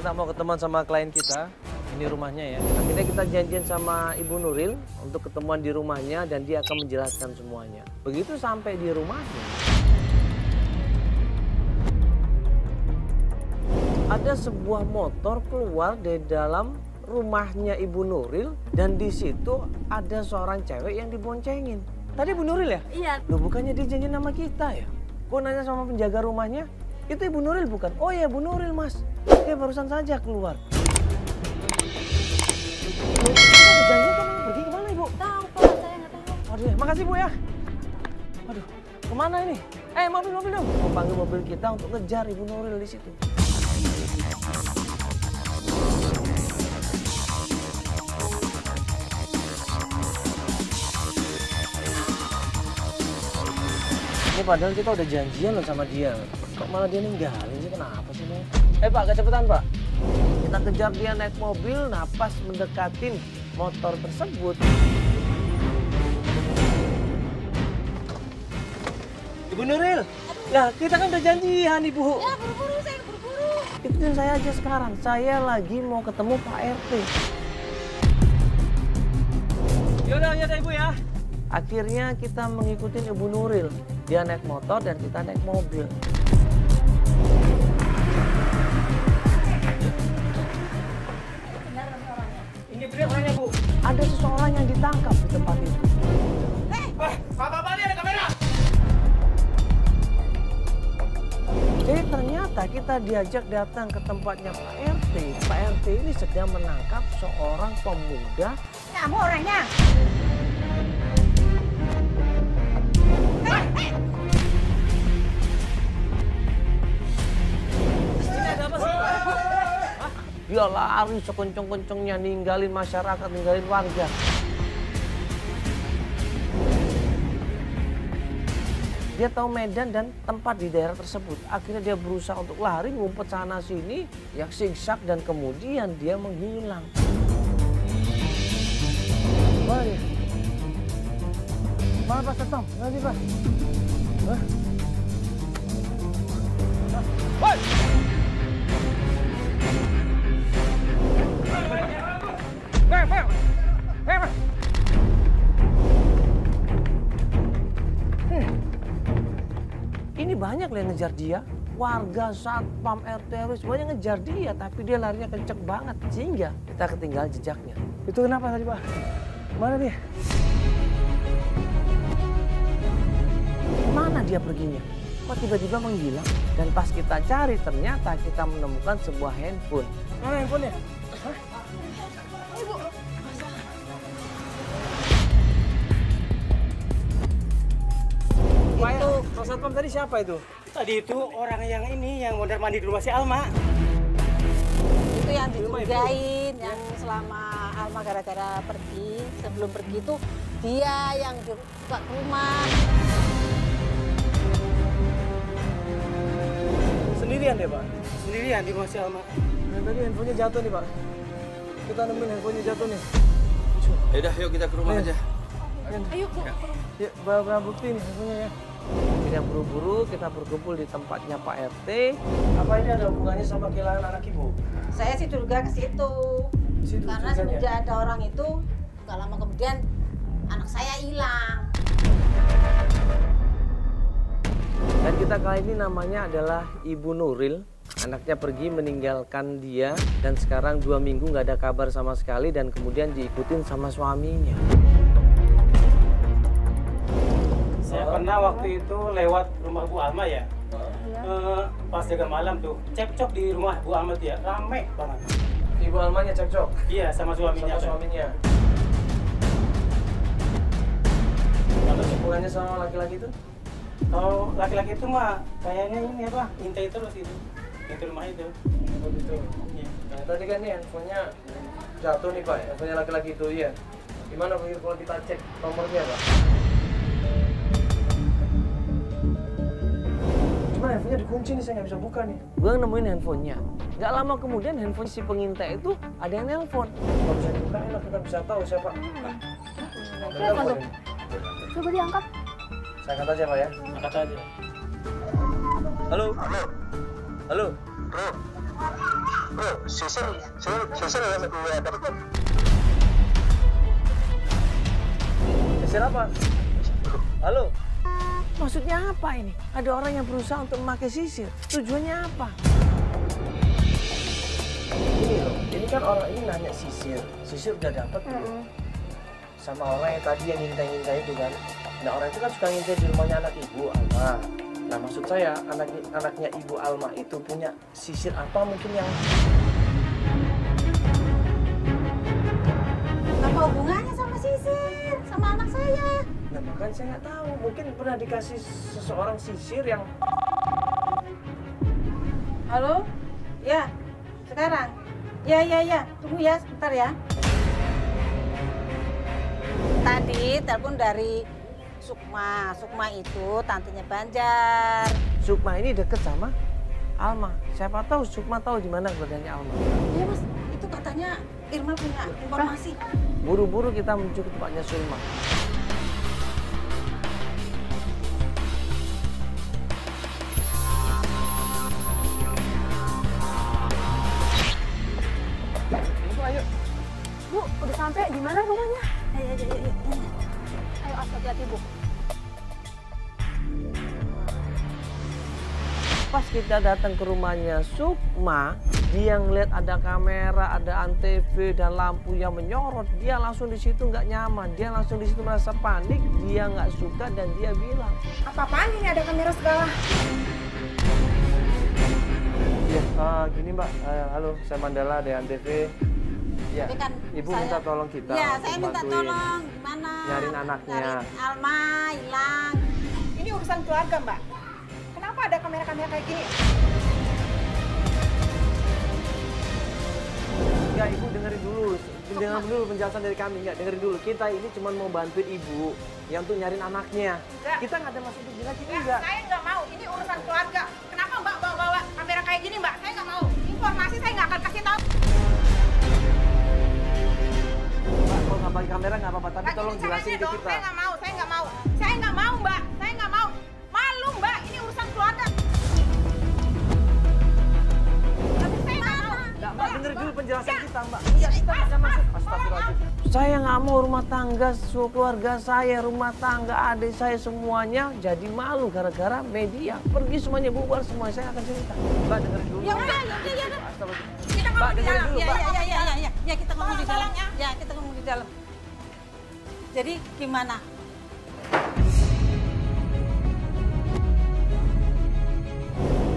kita mau ketemuan sama klien kita. Ini rumahnya ya. Akhirnya kita janjian sama Ibu Nuril untuk ketemuan di rumahnya dan dia akan menjelaskan semuanya. Begitu sampai di rumahnya, ada sebuah motor keluar dari dalam rumahnya Ibu Nuril dan di situ ada seorang cewek yang diboncengin. Tadi Ibu Nuril ya? Iya. Loh, bukannya dia janjian sama kita ya? Gue nanya sama penjaga rumahnya, itu Ibu Nuril bukan? Oh iya Ibu Nuril mas, dia barusan saja keluar. Kita janji kan pergi kemana Ibu? Tahu Pak, saya nggak tahu. Waduh, makasih Bu ya. Waduh, kemana ini? Mobil dong. Mau panggil mobil kita untuk ngejar Ibu Nuril di situ. Ini padahal kita udah janjian loh sama dia. Kok malah dia ninggalin sih? Kenapa sih nih? Pak, agak cepetan Pak. Kita kejar dia naik mobil, pas mendekatin motor tersebut. Ibu Nuril, lah kita kan udah janjian Ibu. Ya buru-buru, saya buru-buru. Ikutin saya aja sekarang, saya lagi mau ketemu Pak RT. Yaudah Ibu ya. Akhirnya kita mengikuti Ibu Nuril. Dia naik motor dan kita naik mobil. Ini benar orangnya Bu. Ada seseorang yang ditangkap di tempat itu. Bapak ini ada kamera. Jadi ternyata kita diajak datang ke tempatnya Pak RT. Pak RT ini sedang menangkap seorang pemuda. Kamu orangnya? Ini ada apa sih? Hah? Dia lari sekenceng-kencengnya, ninggalin masyarakat, ninggalin warga. Dia tahu medan dan tempat di daerah tersebut. Akhirnya dia berusaha untuk lari, ngumpet sana sini, yang zigzag dan kemudian dia menghilang. Mana dia? Mana Pak Setom? Mana dia Pak? Hah? Woi! Ini banyak loh yang ngejar dia. Warga, satpam, RT, RW semuanya ngejar dia. Tapi dia larinya kenceng banget. Sehingga kita ketinggalan jejaknya. Itu kenapa tadi Pak? Mana dia? Mana dia perginya? Kok tiba-tiba menghilang? Dan pas kita cari ternyata kita menemukan sebuah handphone. Mana handphonenya? Hah? Ibu. Itu Pak Satpam tadi siapa itu? Tadi itu orang yang ini yang mondar mandir di rumah si Alma. Itu yang dicurigain, yang selama Alma gara-gara pergi, sebelum pergi itu dia yang buka ke rumah. Sendirian deh Pak? Sendirian di rumah si Alma. Dan tadi handphonenya jatuh nih Pak. Kita nemuin handphonenya jatuh nih. Yaudah, yuk kita ke rumah aja. Ayo Bu. Ya, barang bukti nih handphonenya ya. Kita buru-buru, kita berkumpul di tempatnya Pak RT. Apa ini ada hubungannya sama kehilangan anak Ibu? Saya sih curiga ke situ. Karena semenjak ada orang itu, gak lama kemudian anak saya hilang. Dan kita kali ini namanya adalah Ibu Nuril. Anaknya pergi meninggalkan dia dan sekarang 2 minggu nggak ada kabar sama sekali dan kemudian diikutin sama suaminya. Saya pernah waktu itu lewat rumah Bu Alma ya. Pas jaga malam tuh, cekcok di rumah Bu Alma tuh ya, rame banget. Ibu Almanya cekcok? Iya, sama suaminya. Sama suaminya. Ada hubungannya sama laki-laki itu? Kalau laki-laki itu mah kayaknya ini apa, intai terus itu. Itu rumah itu. Oh gitu. Iya. Nah tadi kan nih handphonenya jatuh nih Pak, handphonenya laki-laki itu ya. Gimana Pak kalau kita cek nomornya Pak? Cuman handphonenya dikunci nih, saya nggak bisa buka nih. Gue nemuin handphonenya. Nggak lama kemudian handphone si pengintai itu ada yang nelpon. Kalau bisa dibukain lah kita bisa tahu siapa. Siapa tuh? Coba diangkat. Saya angkat aja Pak ya. Angkat aja. Halo. Halo. Halo. sisir ya dapat. Sisir apa? Halo? Maksudnya apa ini? Ada orang yang berusaha untuk memakai sisir. Tujuannya apa? Ini loh, ini kan orang ini nanya sisir. Sisir udah dapat belum? Sama orang yang tadi yang ngintai itu kan. Nah orang itu kan suka ngintai di rumahnya anak ibu Alma. Nah maksud saya anaknya ibu Alma itu punya sisir apa mungkin yang... Apa hubungannya sama sisir? Sama anak saya? Nah makanya saya nggak tahu. Mungkin pernah dikasih seseorang sisir yang... Halo? Ya, sekarang? Ya. Tunggu ya, sebentar ya. Tadi telepon dari Sukma. Sukma itu tantenya Banjar. Sukma ini deket sama Alma. Siapa tahu Sukma tahu di mana keberadaannya Alma. Iya mas, itu katanya Irma punya informasi. Buru-buru kita menuju ke tempatnya Sulma. Ibu, ayo. Bu, udah sampai di mana rumahnya? Ayo. Ayo, hati-hati, Bu. Pas kita datang ke rumahnya Sukma, dia ngeliat ada kamera, ada antv dan lampu yang menyorot. Dia langsung di situ nggak nyaman, dia langsung di situ merasa panik, dia nggak suka dan dia bilang, Apa-apaan ini ada kamera segala? ya gini Mbak, halo saya Mandala dari antv. Ya, Tapi kan Ibu saya- minta tolong kita. Ya, untuk saya minta bantuin tolong. Gimana? nyariin anaknya. Nyariin Alma, hilang. Ini urusan keluarga, Mbak. Kenapa ada kamera-kamera kayak gini? Enggak, Ibu dengerin dulu. Dengerin dulu penjelasan dari kami. Enggak, dengerin dulu. Kita ini cuma mau bantuin Ibu yang untuk nyariin anaknya. Enggak. Kita nggak ada maksud untuk jelekin, Enggak, enggak. saya nggak mau. Ini urusan keluarga. Kenapa Mbak bawa kamera kayak gini, Mbak? Saya nggak mau. Informasi saya nggak akan kasih tahu. Mbak, kalau nggak pakai kamera nggak apa-apa, tapi Lagi tolong caranya jelasin ke dong. kita. Saya nggak mau, Mbak. Saya nggak mau. Malu, Mbak. Ini urusan keluarga. Tapi saya nggak mau. Nggak, Mbak, dengerin dulu penjelasan kita, Mbak. Iya, kita nggak ada maksud. Astagfirullahaladzim. Saya nggak mau rumah tangga, keluarga saya, rumah tangga, adik saya semuanya jadi malu gara-gara media. Pergi semuanya, bubar semuanya. Saya akan cerita. Mbak, dengerin dulu. Ya udah. Astagfirullah. Kita Mbak, ngomong di dengerin dalam. dulu, Ya, Mbak. ya, kita ngomong di dalam. Tolong ya. Ya, kita ngomong di dalam. Jadi gimana?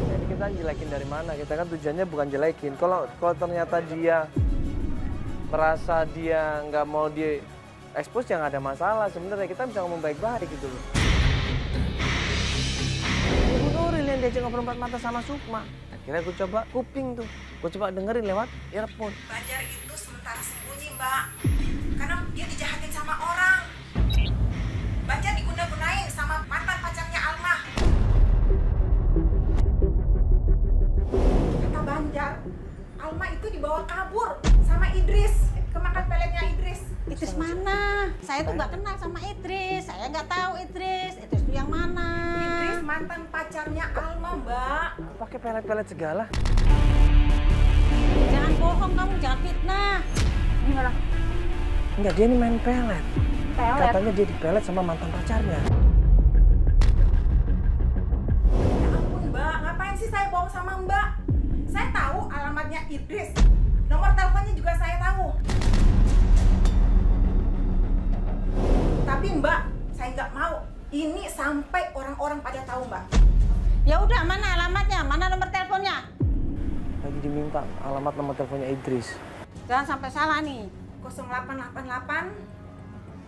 Jadi kita jelekin dari mana? Kita kan tujuannya bukan jelekin. Kalau ternyata dia merasa dia nggak mau di expose, ya nggak ada masalah. Sebenarnya kita bisa ngomong baik-baik gitu loh. Ibu Nuril yang diajak ngobrol empat mata sama Sukma. Akhirnya gue coba kuping tuh. Gue coba dengerin lewat earphone. Banjar itu sementara sembunyi, Mbak. Karena dia dijahatin sama orang. Banjar diguna-gunain sama mantan pacarnya Alma. Kata Banjar, Alma itu dibawa kabur sama Idris. Kemakan peletnya Idris. Idris mana? Saya tuh nggak kenal sama Idris. Saya nggak tahu Idris. Idris itu yang mana? Idris mantan pacarnya Alma, Mbak. Pakai pelet-pelet segala. Jangan bohong kamu, jangan fitnah. Gimana? Enggak, dia ini main pelet. Pelet? Katanya dia dipelet sama mantan pacarnya. Ya ampun, Mbak. Ngapain sih saya bohong sama Mbak? Saya tahu alamatnya Idris. Nomor teleponnya juga saya tahu. Tapi Mbak, saya nggak mau. Ini sampai orang-orang pada tahu, Mbak. Ya udah, mana alamatnya? Mana nomor teleponnya? Lagi diminta alamat nomor teleponnya Idris. Jangan sampai salah nih. 0888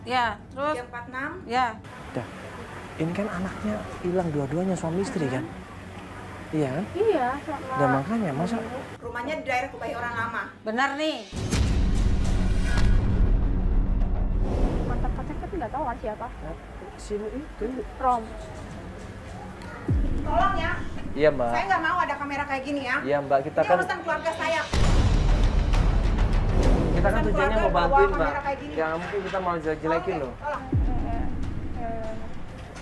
Ya, terus? 346. Ya. Dah, ini kan anaknya hilang dua-duanya suami istri kan? Iya kan? Iya, Dan makanya masa rumahnya di daerah Kebayoran Lama. Benar nih. Mantan pacar kan nggak tahu kan siapa. si itu? Rom. Tolong ya, Iya Mbak. saya nggak mau ada kamera kayak gini ya. Iya Mbak, kita Ini kan urusan keluarga saya. tujuannya keluarga mau bawa bantuin Mbak. kamera kayak gini. Ya mungkin kita mau jelek-jelekin loh. Tolong.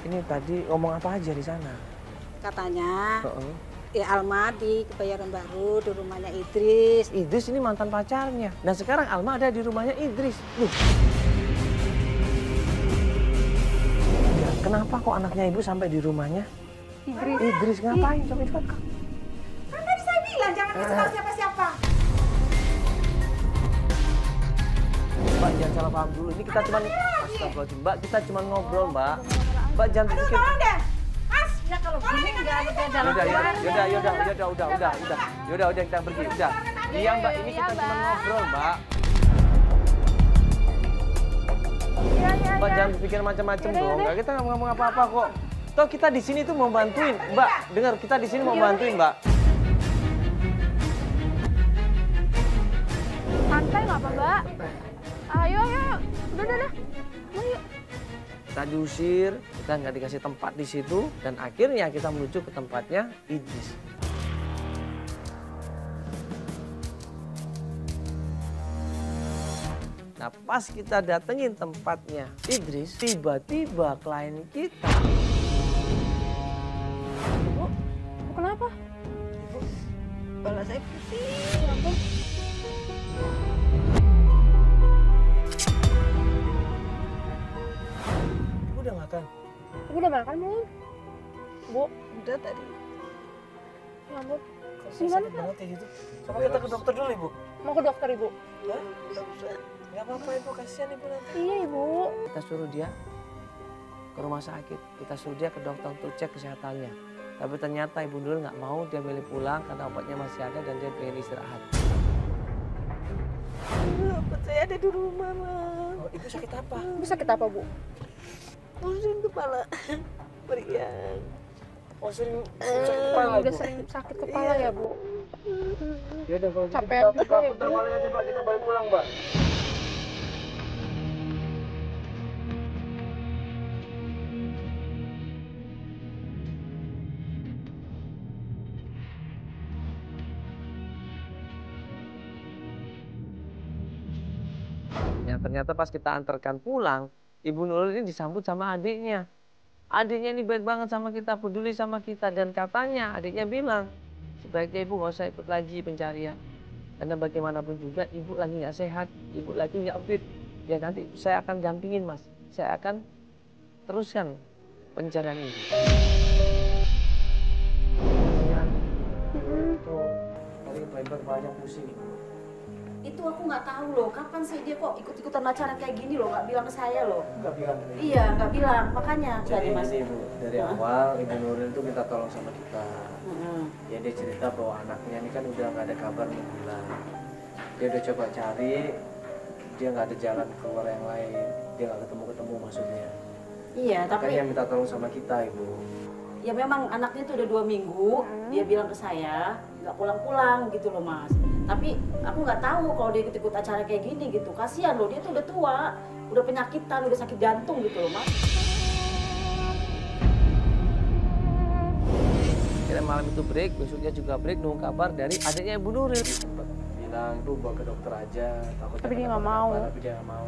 Ini tadi ngomong apa aja di sana? Katanya Heeh. Alma di Kebayoran Baru, di rumahnya Idris. Idris ini mantan pacarnya. Dan sekarang Alma ada di rumahnya Idris. Loh. Ya, kenapa kok anaknya ibu sampai di rumahnya? Idris ngapain? Coba cepat Kak. Kan tadi saya bilang jangan kasih tahu siapa-siapa. Mbak jangan salah paham dulu. Ini kita cuma astagfirullahaladzim. Mbak kita cuma ngobrol, Mbak. Mbak jangan Aduh, berpikir. tolong deh. Mas, Ya kalau gini nggak ada jalan Udah keluarnya. udah kita pergi. Udah. Iya Mbak, ini kita cuma ngobrol, Mbak. Mbak jangan berpikir macam-macam dong. Nggak, kita nggak ngomong apa-apa kok. Toh kita di sini tuh mau bantuin, Mbak. Dengar, kita di sini mau bantuin, Mbak. Santai nggak apa, Mbak? Ayo. Udah. Ayo. Kita diusir, kita nggak dikasih tempat di situ, dan akhirnya kita menuju ke tempatnya Idris. Nah pas kita datengin tempatnya Idris, tiba-tiba klien kita. Bu, kenapa? Kepala saya pusing. Ibu udah makan? Ibu udah makan belum? Bu, Udah tadi. ya ampun. Kok Gimana, sakit banget ya gitu? Coba kita ke dokter dulu, Ibu. Mau ke dokter, Ibu? Hah? Nggak apa-apa, Ibu. Kasihan Ibu nanti. Iya, Ibu. Kita suruh dia ke rumah sakit. Kita suruh dia ke dokter untuk cek kesehatannya. Tapi ternyata Ibu Nuril nggak mau, dia milih pulang karena obatnya masih ada dan dia pengen istirahat. Obat saya ada di rumah, Mas. Oh, Ibu sakit apa? Ibu sakit apa, Bu? Pusing kepala. Meriang. Oh, sering sakit kepala, Udah Ibu? sering sakit kepala ya, Bu? Ya udah, kalau gitu Capek kita juga ya, Bu. putar balik aja, Pak. Kita balik pulang, Mbak. Ya, ternyata pas kita antarkan pulang, Ibu Nuril ini disambut sama adiknya. Adiknya ini baik banget sama kita, peduli sama kita. Dan katanya adiknya bilang, sebaiknya Ibu nggak usah ikut lagi pencarian. Karena bagaimanapun juga Ibu lagi nggak sehat, Ibu lagi nggak fit. Ya nanti saya akan dampingin Mas, saya akan teruskan pencarian ini. Tuh, paling lebar banyak pusing. Itu aku nggak tahu loh, kapan sih dia kok ikut-ikutan acara kayak gini loh, nggak bilang ke saya loh. Nggak bilang. Iya, nggak bilang, makanya. Jadi Mas. ini Ibu, dari awal Ibu Nuril itu minta tolong sama kita. Mm-mm. Ya dia cerita bahwa anaknya ini kan udah nggak ada kabar menghilang. Dia udah coba cari, dia nggak ada jalan keluar yang lain. Dia nggak ketemu maksudnya. Iya, tapi Makanya minta tolong sama kita Ibu. ya memang anaknya itu udah 2 minggu, dia bilang ke saya nggak pulang-pulang gitu loh Mas. Tapi aku nggak tahu kalau dia ikut-ikut acara kayak gini gitu. Kasihan loh, dia tuh udah tua, udah penyakitan, udah sakit jantung gitu loh Mas. Akhirnya malam itu break, besoknya juga break, nunggu kabar dari adiknya Ibu Nuril. Sempat bilang Ibu bawa ke dokter aja, takutnya Tapi dia nggak kenapa-napa, mau. Tapi dia nggak mau.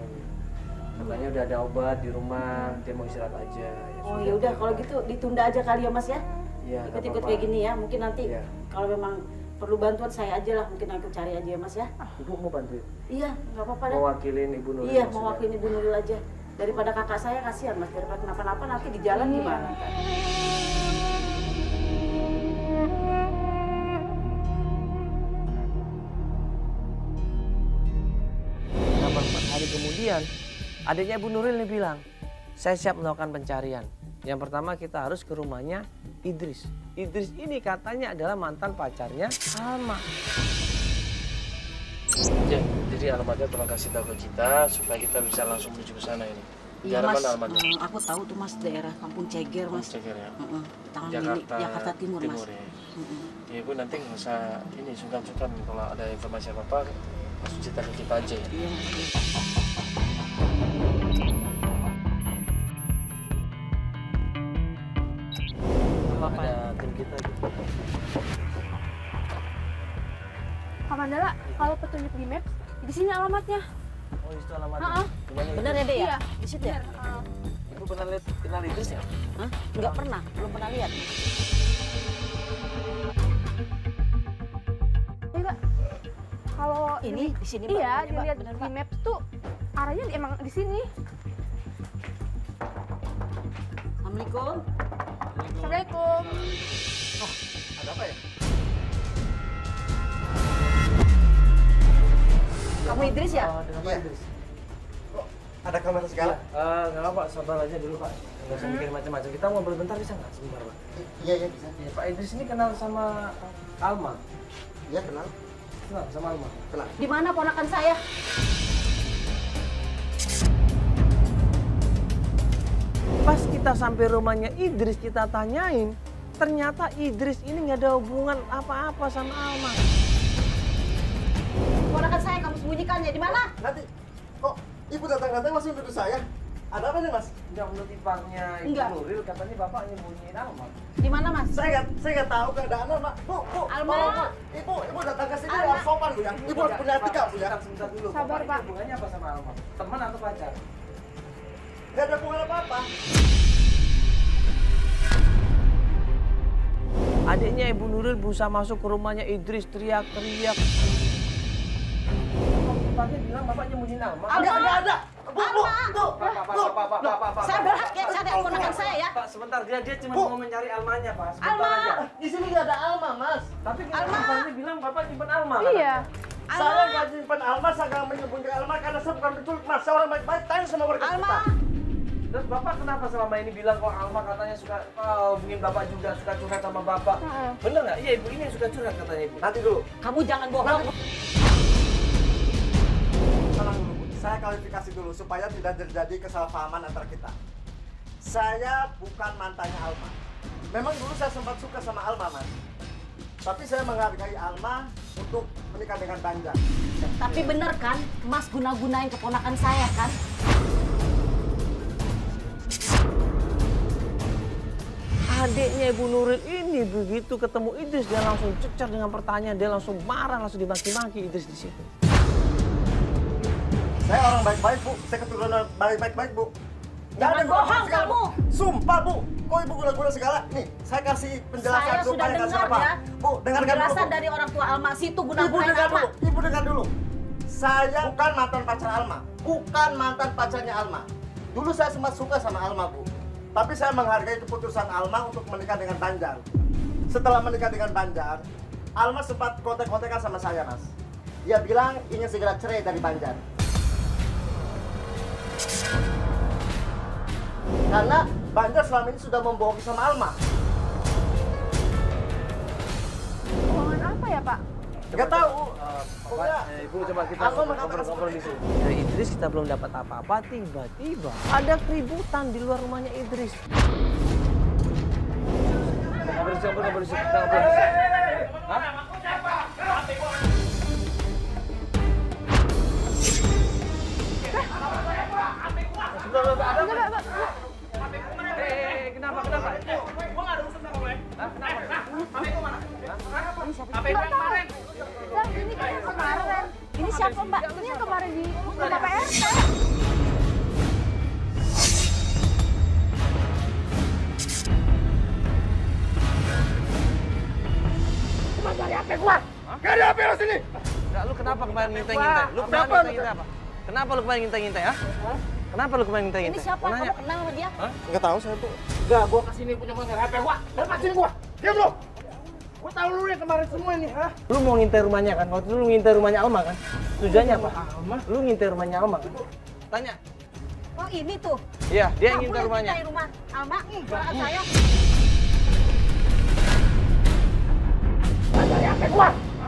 Katanya udah ada obat di rumah, dia mau istirahat aja. Oh ya udah kalau gitu ditunda aja kali ya Mas ya. Iya, nggak Ikut-ikut apa-apa. kayak gini ya, mungkin nanti Iya. kalau memang perlu bantuan saya aja lah, mungkin aku cari aja ya Mas ya. Ibu mau bantuin? Iya, nggak apa-apa deh. Mewakilin Ibu Nuril? Iya, maksudnya? mewakili Ibu Nuril aja. Daripada kakak saya kasihan Mas, daripada kenapa-napa nanti di jalan gimana? Nah, 4 hari kemudian, adiknya Ibu Nuril nih bilang, saya siap melakukan pencarian. Yang pertama kita harus ke rumahnya Idris. Idris ini katanya adalah mantan pacarnya Alma. Jadi alamatnya tolong kasih tahu ke kita supaya kita bisa langsung menuju ke sana ini. Iya Daerah Mas, mana alamatnya? aku tahu tuh Mas daerah Kampung Ceger Mas. Ceger ya. Tangan Jakarta, Jakarta Timur Mas. ya. Ya Ibu nanti nggak usah ini sungkan-sungkan kalau ada informasi apa-apa langsung cerita ke kita aja ya. Iya Mas. Ada tim kita gitu. Kak Mandala, kalau petunjuk di Maps, di sini alamatnya. Oh itu alamatnya. Heeh. Rumahnya Bener ya Idris. Dek ya? Iya. Di situ ya? Ibu pernah kenal Idris ya? Hah? Nggak pernah, belum pernah lihat. Kalau Ini di sini, Mbak, Iya, rumahnya, Mbak. dilihat Bener, di Mbak. map tuh arahnya emang di sini. Assalamualaikum. Assalamualaikum. Ada apa ya? Kamu Idris ya? Dengan Pak Iya. Idris. Kok ada kamera segala? Nggak apa, Pak. Sabar aja dulu, Pak. Nggak usah mikir macam-macam. Kita ngobrol bentar bisa nggak? Sebentar, Pak. Iya, iya bisa. Ya, Pak Idris ini kenal sama Alma. Iya kenal. Kenal sama Alma. Kenal. Di mana ponakan saya? Pas kita sampai rumahnya Idris, kita tanyain. Ternyata Idris ini nggak ada hubungan apa-apa sama Alma. Ponakan saya kamu sembunyikan ya di mana? Nanti kok ibu datang-datang langsung nuduh saya? Ada apa nih mas? Yang menurut iparnya Ibu Enggak. Nuril katanya bapak nyembunyiin Alma. Di mana Mas? Saya nggak tahu keadaan Alma. Bu, Alma. tolong, Bu. Ibu datang ke sini Alma. harus sopan bu ya. Ibu harus punya etika bu ya. Sebentar dulu. Sabar, Bapak ini Pak. hubungannya apa sama Alma? Teman atau pacar? Nggak ada hubungan apa-apa. Adiknya Ibu Nuril berusaha masuk ke rumahnya Idris, teriak-teriak. Bapak bilang bapak nyembunyiin Alma. Nggak ada. Bu. Pak. Saya berhak ya cari ponakan saya ya. Pak, sebentar. Dia cuma Bu. mau mencari Almanya, Pak. Sebentar Alma. aja. Di sini nggak ada Alma mas. Tapi Alma. Bapak bilang bapak nyimpen Alma. Iya. Saya nggak simpan Alma, saya nggak menyembunyikan Alma karena saya bukan penculik mas. Saya orang baik-baik. Tanya sama warga Alma. kita. Terus bapak kenapa selama ini bilang kalau Alma katanya suka hubungin bapak juga, suka curhat sama bapak? Bener nggak? Iya, ibu ini yang suka curhat katanya ibu. Nanti dulu. Kamu jangan bohong. Tenang dulu, Bu. Saya klarifikasi dulu supaya tidak terjadi kesalahpahaman antara kita. Saya bukan mantannya Alma. Memang dulu saya sempat suka sama Alma, Mas. Tapi saya menghargai Alma untuk menikah dengan Banjar. Tapi bener kan, Mas guna-gunain keponakan saya kan? Adiknya Ibu Nuril ini begitu ketemu Idris, dia langsung cecar dengan pertanyaan, dia langsung marah, langsung dimaki-maki Idris di situ. Saya orang baik-baik, Bu. Saya keturunan baik-baik, Bu. Nggak Jangan ada guna-guna bohong segala. kamu. Sumpah, Bu. Kok Ibu guna-guna segala? Nih, saya kasih penjelasan Saya sudah supaya nggak dengar salah paham. ya. Bu, dengarkan dulu, Penjelasan Bu. dari orang tua Alma situ Ibu guna-gunain dengar Alma. dulu, Ibu dengar dulu. Saya bukan mantan pacar Alma, bukan mantan pacarnya Alma. Dulu saya sempat suka sama Alma, Bu. Tapi saya menghargai keputusan Alma untuk menikah dengan Banjar. Setelah menikah dengan Banjar, Alma sempat kontek-kontekan sama saya, Mas. Dia bilang ingin segera cerai dari Banjar. Karena Banjar selama ini sudah membohongi sama Alma. Hubungan apa ya, Pak? Nggak tahu. Pokoknya Ibu coba kita Alma mengatakan ngobrol-ngobrol di seperti sini. Dari Idris kita belum dapat apa-apa, tiba-tiba ada keributan di luar rumahnya Idris. Ngobrol di sini, ngobrol di sini, kita ngobrol di sini. Hah? Sudah, ada apa? Kenapa? Gua nggak ada urusan sama lo ya. Kenapa? HP gua mana? Nggak tahu. Bang, ini kan yang kemarin. Ini siapa Mbak? Ini yang kemarin di rumah PRT. Gak ada HP lo sini. Enggak, lu kenapa kemarin ngintai-ngintai? Lu kemarin ngintai-ngintai apa? Kenapa lu kemarin ngintai-ngintai, ha? Kenapa lu kemarin Ini ngintai-ngintai? siapa? Mau nanya? Kamu kenal sama dia? Nggak tahu saya tuh. Enggak, gua kesini punya mau HP gua. Lepasin gua. Diam lu. Gua tahu lu yang kemarin semua ini, ha? Lu mau ngintai rumahnya kan? Waktu itu lu ngintai rumahnya Alma kan? Tujuannya apa? Alma? Lu ngintai rumahnya Alma kan? Tanya. Oh ini tuh. Iya, dia yang Kamu ngintai yang rumahnya. ngintai rumah Alma? Ponakan saya.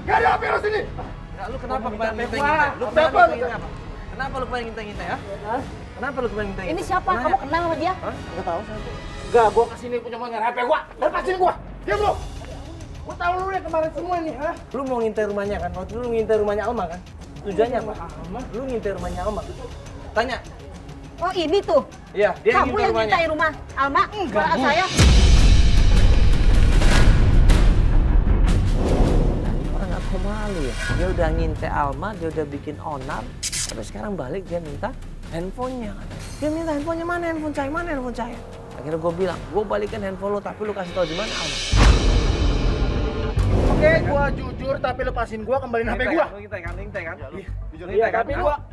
Gak ada HP lo sini. Enggak, lu kenapa kemarin HP ngintai-ngintai? gua. Lu Apa? kemarin ngintai apa? Kenapa lu kemarin ngintai-ngintai, ha? Kenapa lu kemarin ngintai-ngintai? Ini siapa? Mau nanya? Kamu kenal sama dia? Nggak tahu saya tuh. Enggak, gua kesini punya mau HP gua. Lepasin gua. Diam lu. Gua tahu lu yang kemarin semua ini, ha? Lu mau ngintai rumahnya kan? Waktu itu lu ngintai rumahnya Alma kan? Tujuannya apa? Alma? Lu ngintai rumahnya Alma kan? Tanya. Oh ini tuh. Iya, dia yang Kamu ngintai yang rumahnya. ngintai rumah Alma? Ponakan saya. Orang nggak tahu malu ya. Dia udah ngintai Alma, dia udah bikin onar. Tapi sekarang balik dia minta handphonenya. Dia minta handphonenya, mana handphone saya? Mana handphone saya? Akhirnya gue bilang, gue balikin handphone lo, tapi lo kasih tahu di mana Alma. Oke, gua jujur tapi lepasin gua, kembaliin HP gua. Ngintai kan? Iya,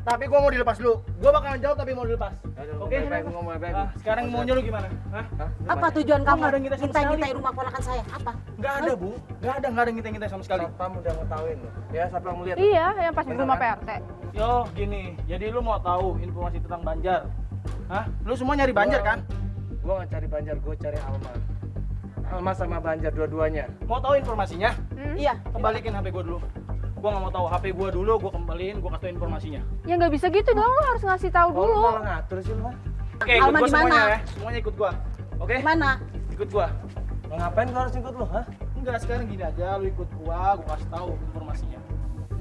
tapi gua mau dilepas dulu. Gua bakalan jawab tapi mau dilepas. Oke, Sekarang maunya lu gimana? Hah? Apa tujuan kamu Nggak ada yang kita sama ngintai rumah ponakan saya? Apa? Nggak ada, Bu. Nggak ada ngintai sama sekali. Satpam udah ngetahuin loh. Ya, Satpam lihat. Iya, yang pas di rumah PRT. Yo, gini. Jadi lu mau tahu informasi tentang Banjar? Hah? Lu semua nyari Banjar kan? Gua nggak cari Banjar, gua cari Alma. Alma sama Banjar dua-duanya. Mau tahu informasinya? Iya. Kembaliin HP gua dulu. Gua nggak mau tahu HP gua dulu, gua kembaliin, gua kasih tau informasinya. Ya nggak bisa gitu dong, lo harus ngasih tahu Oh, dulu. lu malah ngatur sih lu, Mas. Oke, ikut Alma gua di mana? semuanya ya. Semuanya ikut gua. Oke? Mana? Ikut gua. Lo ngapain gua harus ikut lu, hah? Enggak, sekarang gini aja, lu ikut gua kasih tahu informasinya.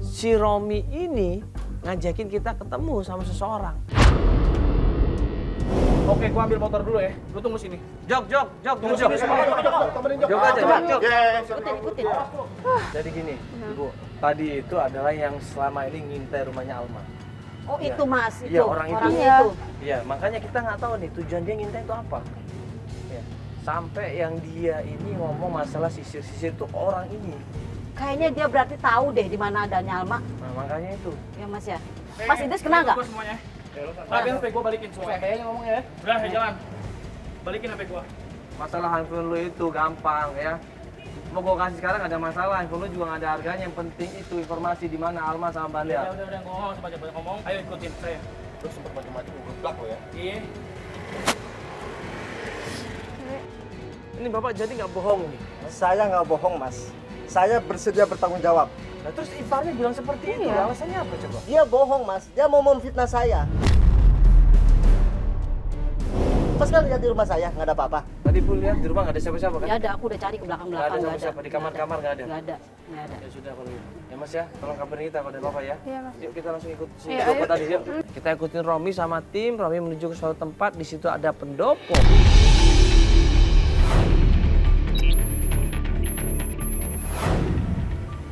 Si Romi ini ngajakin kita ketemu sama seseorang. Oke, gua ambil motor dulu ya. Lu tunggu sini. Jok. Tunggu sini semua. Jok aja, Jok. Ikutin. Jadi gini, Ibu. Tadi itu adalah yang selama ini ngintai rumahnya Alma. Oh, Iya. itu Mas, itu. Iya, orang itu. Orangnya itu. Iya, makanya kita nggak tahu nih tujuan dia ngintai itu apa. Ya. Sampai yang dia ini ngomong masalah sisir-sisir tuh orang ini. Kayaknya dia berarti tahu deh di mana adanya Alma. Nah, makanya itu. Ya Mas ya. Mas Idris kenal nggak? Gua semuanya. Tapi HP gua balikin semua. Kayaknya ngomongnya ya. Udah, ya jalan. Balikin HP gua. Masalah handphone lu itu gampang ya. Mau gua kasih sekarang ada masalah, handphone lu juga nggak ada harganya. Yang penting itu informasi di mana Alma sama Banjar. Udah ngomong, banyak ngomong. Ayo ikutin saya. Lu sempet macam-macam ngeblak lo ya. Iya. Ini Bapak jadi nggak bohong nih. Saya nggak bohong, Mas. Saya bersedia bertanggung jawab. Nah, terus Iparnya bilang seperti itu. Alasannya apa coba? Dia bohong, Mas. Dia mau memfitnah saya. Mas kan lihat di rumah saya, nggak ada apa-apa. Tadi pun lihat di rumah nggak ada siapa-siapa kan? Ya ada, aku udah cari ke belakang-belakang. Nggak ada nggak siapa-siapa, di kamar-kamar nggak ada? Nggak ada. Ya sudah kalau gitu. Ya Mas ya, tolong kabarin kita kalau ada apa-apa ya. Iya, Mas. Yuk kita langsung ikut si Iya, pendopo ayo. tadi yuk. Kita ikutin Romi sama tim. Romi menuju ke suatu tempat, di situ ada pendopo.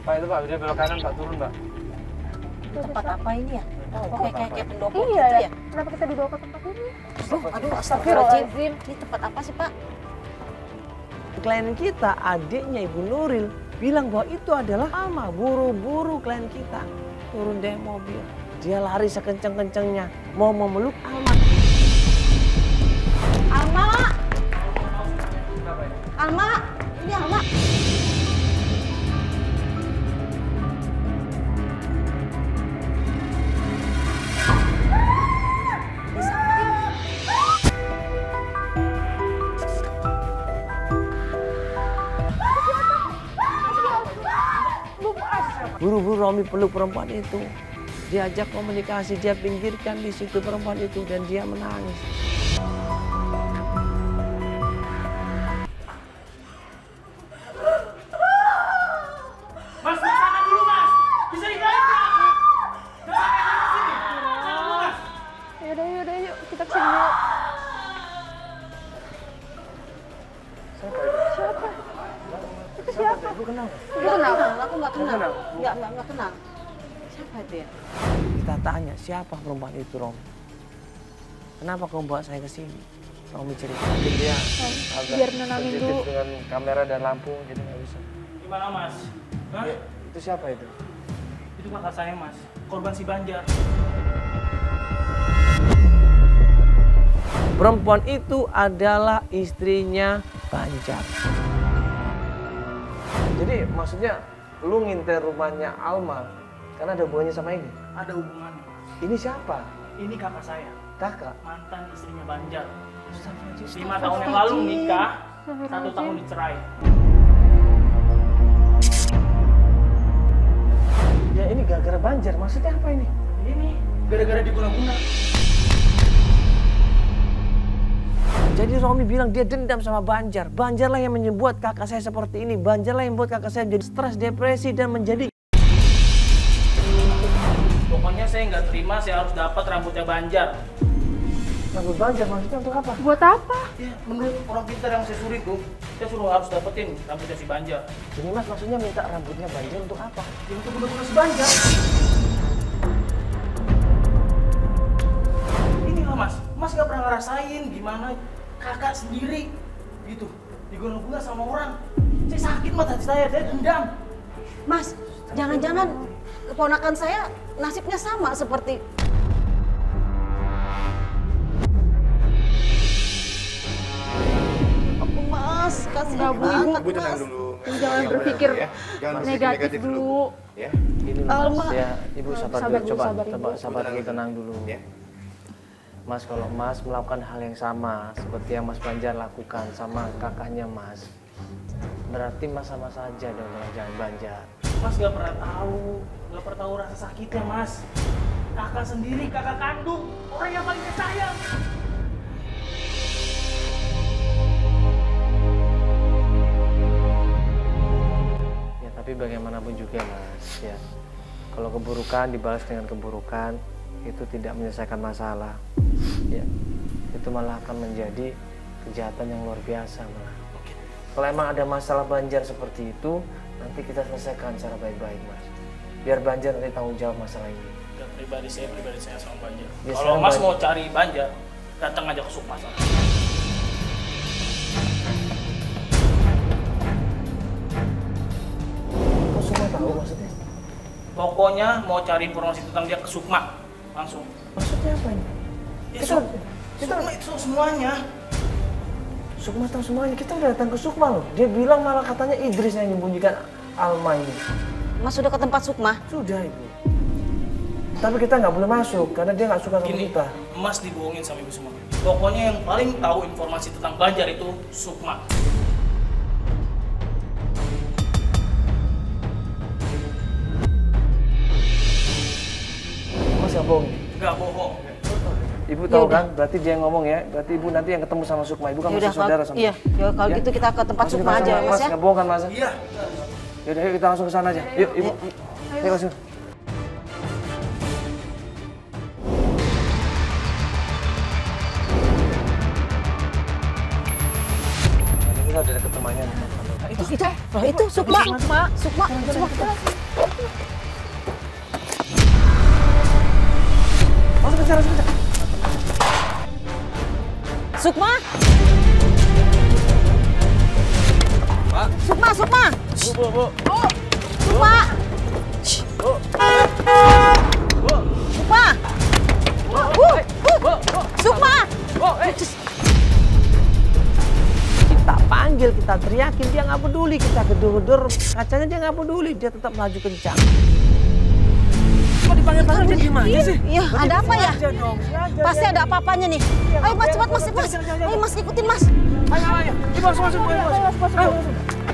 Pak itu Pak, udah belok kanan Pak, turun Pak. Tempat apa ini ya? Oh, kayak pendopo Iya gitu ya. ya? Kenapa kita dibawa ke tempat ini? Aduh, astagfirullahaladzim. Ini tempat apa sih, Pak? Klien kita, adiknya Ibu Nuril, bilang bahwa itu adalah Alma. Buru-buru klien kita turun dari mobil. Dia lari sekenceng-kencengnya, mau memeluk Alma. Alma! Alma! Ini Alma! Buru-buru Romi peluk perempuan itu. Diajak komunikasi, dia pinggirkan di situ perempuan itu dan dia menangis. Mas, ke sana dulu, Mas. Bisa dibalik, Mas. Jangan sampai sini. Sana dulu, Mas. Yaudah, yuk kita kesini dulu. Siapa? Itu siapa? Ibu kenal? Nggak kenal, aku nggak kenal. kenal? Nggak kenal. Siapa itu ya? Kita tanya, siapa perempuan itu Romi? Kenapa kamu bawa saya ke sini? Romi cerita. Mungkin dia agak biar nenangin sensitif dulu. dengan kamera dan lampu, jadi nggak bisa. Gimana, Mas? Hah? Ya, itu siapa itu? Itu kakak saya, Mas. Korban si Banjar. Perempuan itu adalah istrinya Banjar. Jadi maksudnya lu ngintai rumahnya Alma karena ada hubungannya sama ini? Ada hubungannya, Mas. Ini siapa? Ini kakak saya. Kakak? Mantan istrinya Banjar. 5 tahun yang lalu nikah, 1 tahun dicerai. Ya ini gara-gara Banjar, maksudnya apa ini? Ini gara-gara diguna-guna. Jadi Romi bilang dia dendam sama Banjar. Banjarlah yang membuat kakak saya seperti ini. Banjarlah yang membuat kakak saya jadi stres, depresi, dan menjadi... Pokoknya saya nggak terima, saya harus dapat rambutnya Banjar. Rambut Banjar maksudnya untuk apa? Buat apa? Ya, menurut orang pintar yang saya suruh itu, saya suruh harus dapetin rambutnya si Banjar. Jadi Mas maksudnya minta rambutnya Banjar untuk apa? Ya, untuk bener-bener si Banjar. Inilah Mas, Mas nggak pernah ngerasain gimana kakak sendiri gitu diguna-guna sama orang. Saya sakit mata saya dendam. Mas, jangan-jangan keponakan saya nasibnya sama seperti... Mas, kasihan banget, Ibu tenang Mas. dulu. Jangan berpikir Jangan negatif dulu. Ya. Ini Alma. Mas, ya Ibu sabar Sabar dulu, dulu, coba sabar, Ibu. sabar dulu, tenang dulu. Ya. Mas, kalau Mas melakukan hal yang sama seperti yang Mas Banjar lakukan sama kakaknya Mas, berarti Mas sama saja dong dengan jangan Banjar. Mas nggak pernah tahu rasa sakitnya Mas. Kakak sendiri, kakak kandung, orang yang paling sayang. Ya tapi bagaimanapun juga Mas, ya kalau keburukan dibalas dengan keburukan itu tidak menyelesaikan masalah. Ya, itu malah akan menjadi kejahatan yang luar biasa malah. Kalau emang ada masalah Banjar seperti itu, nanti kita selesaikan secara baik-baik Mas. Biar Banjar nanti tanggung jawab masalah ini. Dan pribadi saya sama Banjar. Ya, Kalau sekarang Mas Banjar. mau cari Banjar, datang aja ke Sukma sana. Kok semua tahu maksudnya? Pokoknya mau cari informasi tentang dia ke Sukma, langsung. Maksudnya apa ini? Ya, Sukma itu semuanya. Sukma tahu semuanya, kita udah datang ke Sukma loh. Dia bilang malah katanya Idris yang menyembunyikan Alma ini. Mas sudah ke tempat Sukma? Sudah Ibu. Tapi kita nggak boleh masuk karena dia nggak suka sama Gini, kita. Mas dibohongin sama ibu semua. Pokoknya yang paling tahu informasi tentang Banjar itu Sukma. Mas nggak bohong. Nggak bohong. Ibu tahu kan? Berarti dia yang ngomong ya. Berarti Ibu nanti yang ketemu sama Sukma. Ibu kan masih saudara sama. Iya, ya, kalau Ya? gitu kita ke tempat Langsung Sukma kita aja sama- ya Mas ya. nggak bohong kan Mas? Iya. Yaudah, yuk kita langsung ke sana aja. Yuk, Ibu. Ayo langsung. Ini kita udah deket rumahnya. Itu Sukma. Sukma. Masuk ke sana, sebentar. Sukma. Pak. Sukma. Bu. Sukma. Bu. Sukma. Sukma. Kita panggil, kita teriakin, dia nggak peduli. Kita gedor-gedor kacanya, dia nggak peduli. Dia tetap maju kencang. Kok dipanggil-panggil dia gimana sih? Iya, ada apa ya? Sengaja dong, sengaja. Pasti ada apa-apanya nih. Ayo Mas, cepat Mas. Ayo Mas, ikutin Mas. Ayo.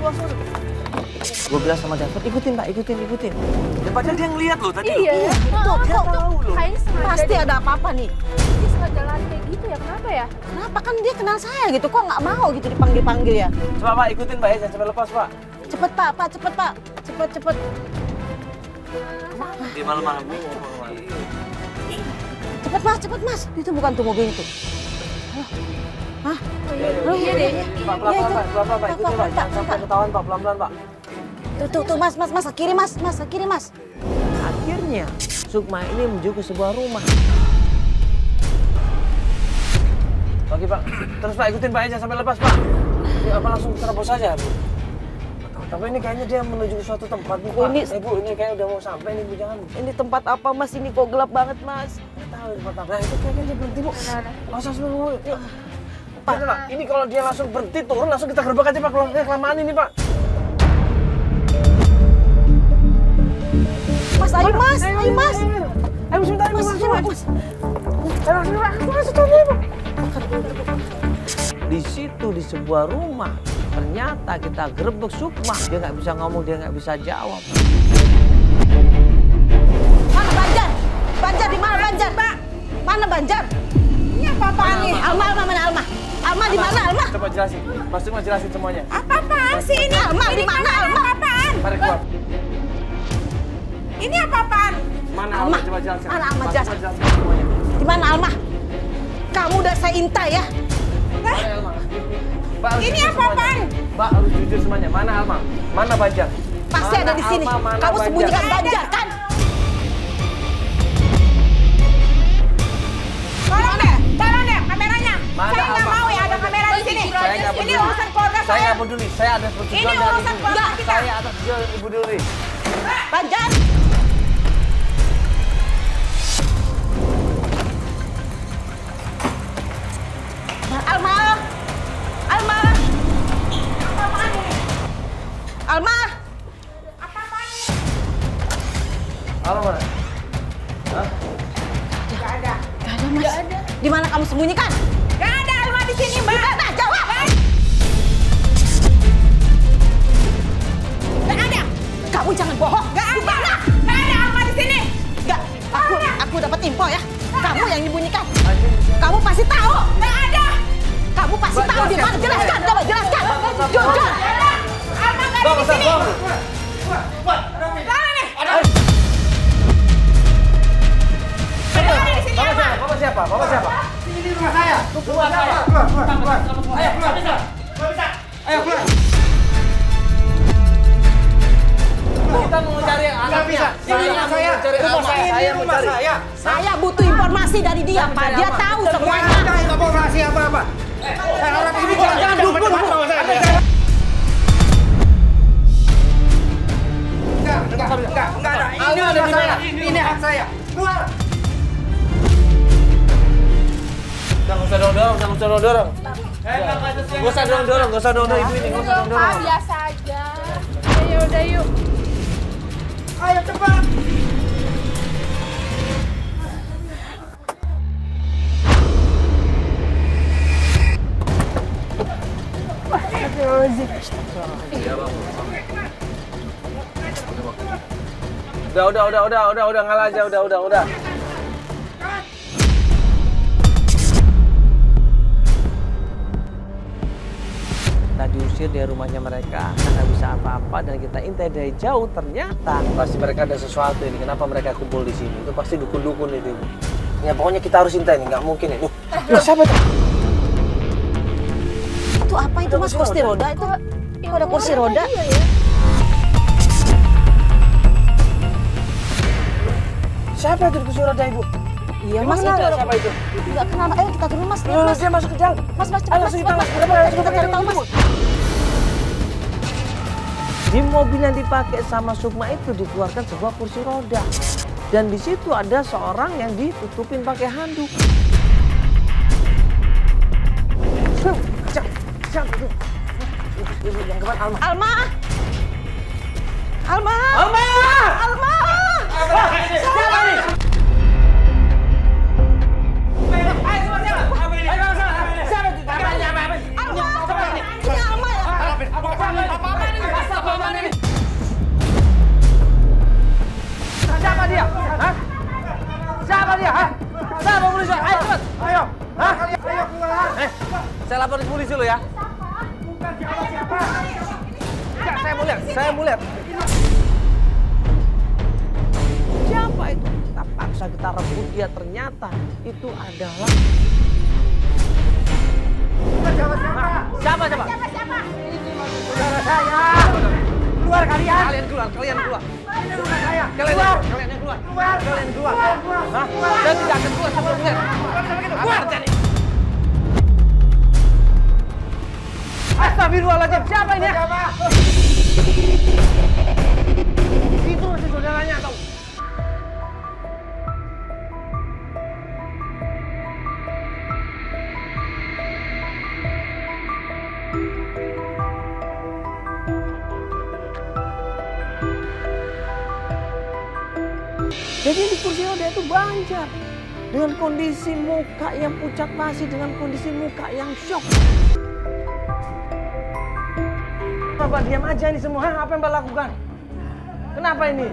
Masuk. Gue bilang sama David, ikutin Pak, ikutin. Ya, padahal dia ngeliat loh tadi. Iya. Tuh, Kayaknya sengaja. pasti ada apa-apa nih. Dia sengaja lari kayak gitu ya, kenapa ya? Kenapa kan dia kenal saya gitu, kok nggak mau gitu dipanggil-panggil ya? Coba Pak, ikutin Pak ya, jangan sampai lepas Pak. Cepet Pak, cepet. Di malam-malam. Cepet Mas. Itu bukan tuh mobil itu. Hah? Iya deh. Pak, pelan-pelan Pak, ikutin Pak. Jangan sampai ketahuan Pak, pelan-pelan Pak. Tuh Mas, ke kiri Mas. Akhirnya, Sukma ini menuju ke sebuah rumah. Oke Pak, terus Pak ikutin Pak, jangan sampai lepas Pak. Ya, apa langsung terobos saja Bu? Tapi ini kayaknya dia menuju ke suatu tempat nih Pak. Bu, ini kayaknya udah mau sampai nih Bu, jangan. Ini tempat apa Mas? Ini kok gelap banget Mas. Nggak tahu tempat apa. Nah, itu kayaknya dia berhenti Bu. Langsung semua yuk. Pak, ini kalau dia langsung berhenti turun, langsung kita gerbek aja Pak. Kalau kelamaan ini Pak. Mas, ayo Mas. Ayo sebentar, Mas. Di situ di sebuah rumah ternyata kita gerbek Sukma. Dia nggak bisa ngomong, dia nggak bisa jawab. Mana Banjar? Banjar di mana Banjar? Mana Banjar? Ini apa-apaan nih? Alma mana Alma? Alma di mana Alma? Coba jelasin, Mas Sukma jelasin semuanya. Apa-apaan sih ini? Alma di mana Alma? Apa-apaan? Tarik keluar. Ini apa-apaan? Mana Alma? Coba jelasin. Mana Alma? Mas Jelasin. Sukma jelasin semuanya. Di mana Alma? Kamu udah saya intai ya? Mana Alma? Mbak, harus Ini jujur apa-apaan? semuanya. Mbak harus jujur semuanya. Mana Alma? Mana Banjar? Pasti Mana ada di sini. Alma, mana Kamu Banjar? sembunyikan Banjar kan? Tolong deh kameranya. Mana Saya nggak Alma? mau ya ada kamera di sini. Saya nggak Ini peduli. urusan keluarga Saya saya. nggak peduli. Saya ada persetujuan Ini dari urusan ibu. keluarga kita. Saya atas persetujuan ibu dulu nih. Banjar! Alma! Alma! Apa-apaan ini? Alma! Apa-apaan ini? Alma mana? Hah? Nggak ada. Gak ada, Mas. Gak ada. Di mana kamu sembunyikan? Nggak ada Alma di sini, Mbak. Nah, jawab! Nggak ada. Kamu jangan bohong. Nggak ada. Nggak ada Alma di sini. Enggak, aku dapat info ya. Kamu yang menyembunyikan. Kamu pasti tahu. Nggak ada. Kamu pasti tahu di mana. Jelaskan, coba jelaskan. Jujur. Alma nggak ada di sini. Mana nih? Bapak siapa? Bapak siapa? Ini rumah saya. Rumah saya. Keluar. Ayo keluar. Nggak bisa. Ayo keluar. Kita mau cari anaknya. Ini rumah saya. Saya mencari. Saya butuh informasi dari dia, Pak. Dia tahu semuanya. Nggak mau rahasia apa-apa. Orang ini jangan dukun sama saya. Enggak ada. Ini rumah saya. Ini hak saya. Keluar. Nggak usah dorong. Nggak usah dorong ibu ini. Nggak usah dorong. Pak, biasa aja. Ya udah yuk. Ayo cepat. Udah ngalah aja, udah. Kita diusir dari rumahnya mereka, kita nggak bisa apa-apa dan kita intai dari jauh, ternyata pasti mereka ada sesuatu ini. Kenapa mereka kumpul di sini? Itu pasti dukun-dukun itu. Ya pokoknya kita harus intai nih, nggak mungkin ini. Siapa itu? Itu apa itu, Mas? Kursi roda itu? Kok ada kursi roda? Siapa itu di kursi roda, Ibu? Iya, Mas, itu. Siapa itu? Enggak kenal. Ayo kita turun, Mas. Lihat, Mas. Dia masuk ke jalan. Mas, cepat, Ayo, Mas. kita cari tahu, Mas. Di mobil yang dipakai sama Sukma itu dikeluarkan sebuah kursi roda. Dan di situ ada seorang yang ditutupin pakai handuk. Siapa itu? Ibu yang kemana? Alma. Alma! Alma! Alma! Alma! Siapa ini? Siapa dia? Hah? Siapa dia? Hah? Siapa polisi? Ayo cepat. Ayo. Hah? Ayo keluar. Saya laporin polisi dulu ya. Bukan siapa-siapa. Enggak, saya mau lihat. Siapa itu? Kita paksa, kita rebut dia, ternyata itu adalah Bukan siapa-siapa. siapa? Saudara saya. Keluar kalian. Kalian keluar. Ini rumah saya. Kalian yang keluar. Kalian keluar. Hah? Saya tidak akan keluar sebelum lihat. Apa terjadi? Astagfirullahaladzim, siapa ini? Siapa? Itu masih saudaranya tau. Jadi di kursi roda itu Banjar dengan kondisi muka yang pucat pasi, dengan kondisi muka yang shock. Mbak diam aja ini semua. Apa yang Mbak lakukan? Kenapa ini?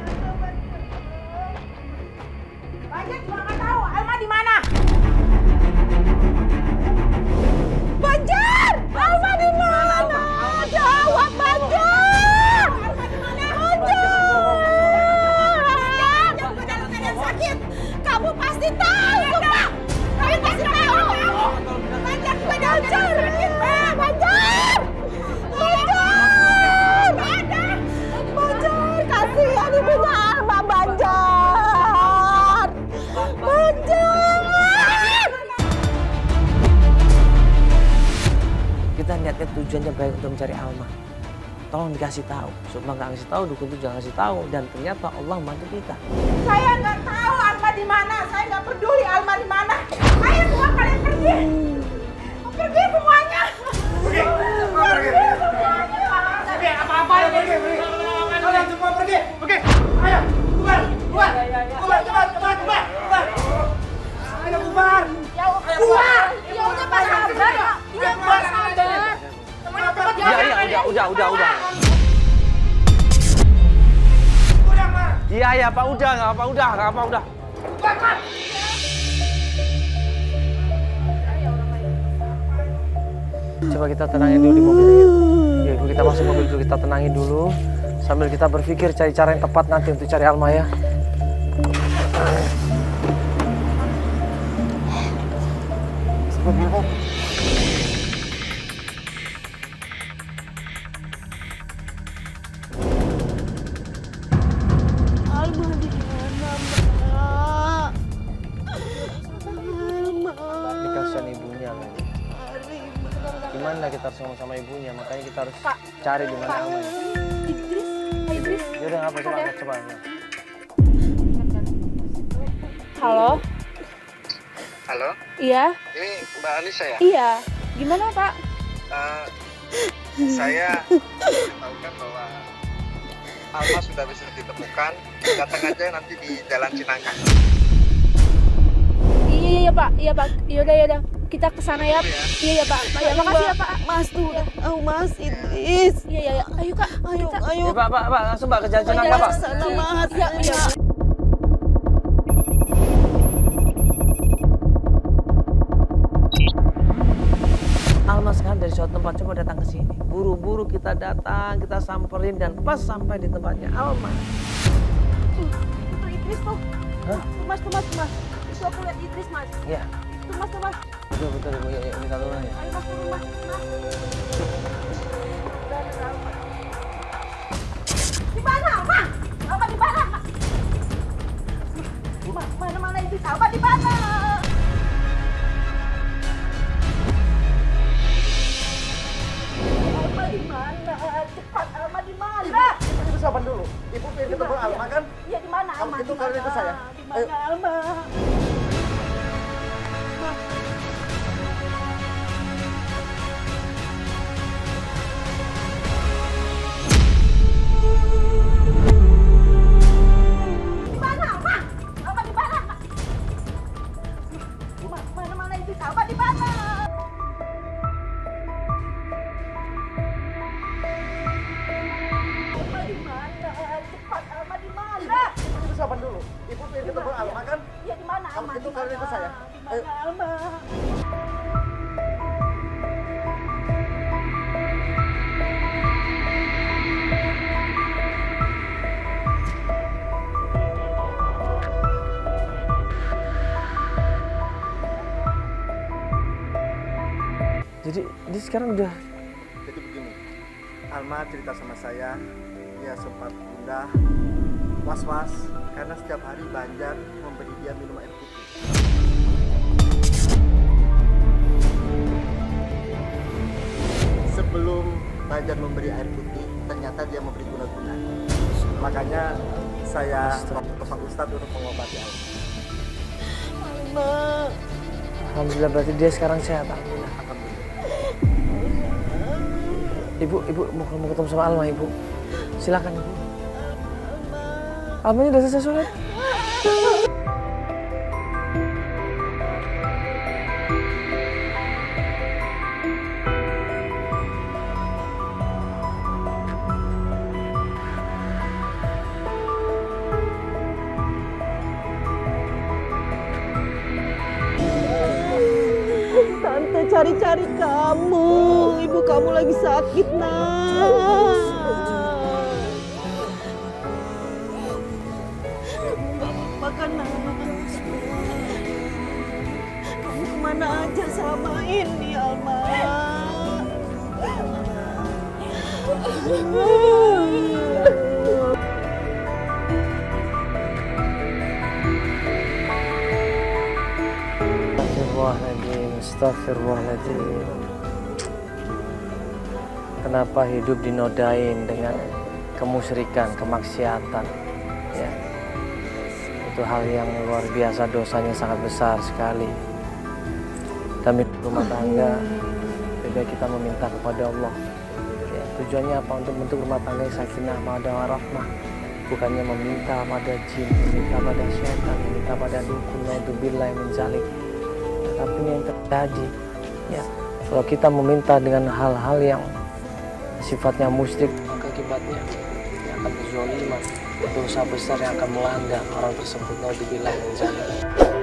Banyak juga nggak tahu Alma di mana. Banjar! Alma di mana? Jawab Banjar! Alma di mana? Banjar! Kamu dalam keadaan sakit. Kamu pasti tahu, Sukma. Kamu pasti tahu. Banjar juga dalam keadaan sakit. Banjar! Banjar, kasihan ibunya Alma, Banjar. Kita niatnya tujuannya baik untuk mencari Alma. tolong dikasih tahu. Sukma nggak ngasih tahu, dukun itu jangan ngasih tahu. Dan ternyata Allah bantu kita. Saya nggak tahu Alma di mana. Saya nggak peduli Alma di mana. Ayo semua kalian pergi. Pergi semuanya. Pergi semuanya. Pergi, apa-apa ya pergi. Kalian semua pergi. Pergi. Ayo, bubar. Bubar. Bubar. Ayo bubar. Ya udah Pak, sabar. Ya Pak, sabar. Udah. Iya, Pak, udah, nggak apa, udah. Coba kita tenangin dulu di mobil. Ya, kita masuk mobil dulu, kita tenangin dulu. Sambil kita berpikir cari cara yang tepat nanti untuk cari Alma ya. Dikasihan ibunya lagi. Gimana kita harus ngomong sama ibunya, makanya kita harus cari di mana Alma. Idris. Ya udah apa coba. Halo. Halo, Iya. ini Mbak Alisa ya? Iya. Gimana Pak? Saya tahukan bahwa Alma sudah bisa ditemukan. Datang aja nanti di Jalan Cinangka. Iya Pak. Yaudah. Kita kesana ya. Iya Pak. Ya, makasih ya Pak. Mas tuh udah. Mas Idris. Iya. Ayo Kak. Ayo. Ya, Pak, langsung Pak ke Jalan Cinangka, Pak. Sana Mas. Iya. Alma sekarang dari suatu tempat coba datang ke sini. Buru-buru kita datang, kita samperin dan pas sampai di tempatnya Alma. Itu Idris tuh. Hah? Mas. Itu aku lihat Idris, Mas. Iya. Itu Mas. Betul Ibu. Yuk kita turun ya. Ayo Mas, turun Mas. Di mana, Alma? Alma di mana? Mana Idris? Alma di mana? Alma di mana? Cepat, Alma di mana? Ibu sabar dulu. Ibu pengen ketemu Alma kan? Iya di mana Kalau Alma? gitu kalian ikut saya. Di mana Alma? Di mana Alma? Alma di mana? Mana itu? Alma di mana? Alma di mana? Cepat, Alma di mana? Ibu sabar dulu. Ibu pengen ketemu Alma kan? Iya di mana Kalau Alma? gitu kalian ikut saya. Di mana Alma? Jadi dia sekarang udah. Jadi begini, Alma cerita sama saya, dia sempat gundah, was-was karena setiap hari Banjar memberi dia minum air putih. Sebelum Banjar memberi air putih, ternyata dia memberi guna-guna. Makanya saya ke Pak Ustadz untuk mengobati Alma. Alhamdulillah berarti dia sekarang sehat. Alhamdulillah. Ibu mau ketemu sama Alma, Ibu. Silakan, Ibu. Almanya udah selesai sholat. Tante cari-cari kamu. Ibu kamu lagi sakit, Nak. Kamu nggak apa-apa kan, Nak? Kamu kemana aja sama ini, Alma? Astagfirullahaladzim. Kenapa hidup dinodain dengan kemusyrikan, kemaksiatan, ya. Itu hal yang luar biasa, dosanya sangat besar sekali. Kami rumah tangga, lebih kita meminta kepada Allah. Ya, tujuannya apa? Untuk bentuk rumah tangga sakinah, mawaddah warahmah. Bukannya meminta pada jin, meminta pada syaitan, meminta pada dukun, naudzubillah min dzalik. Tapi yang terjadi, ya, kalau kita meminta dengan hal-hal yang sifatnya musyrik, maka akibatnya akan kezaliman, dosa besar yang akan melanda orang tersebut, naudzubillah min dzalik.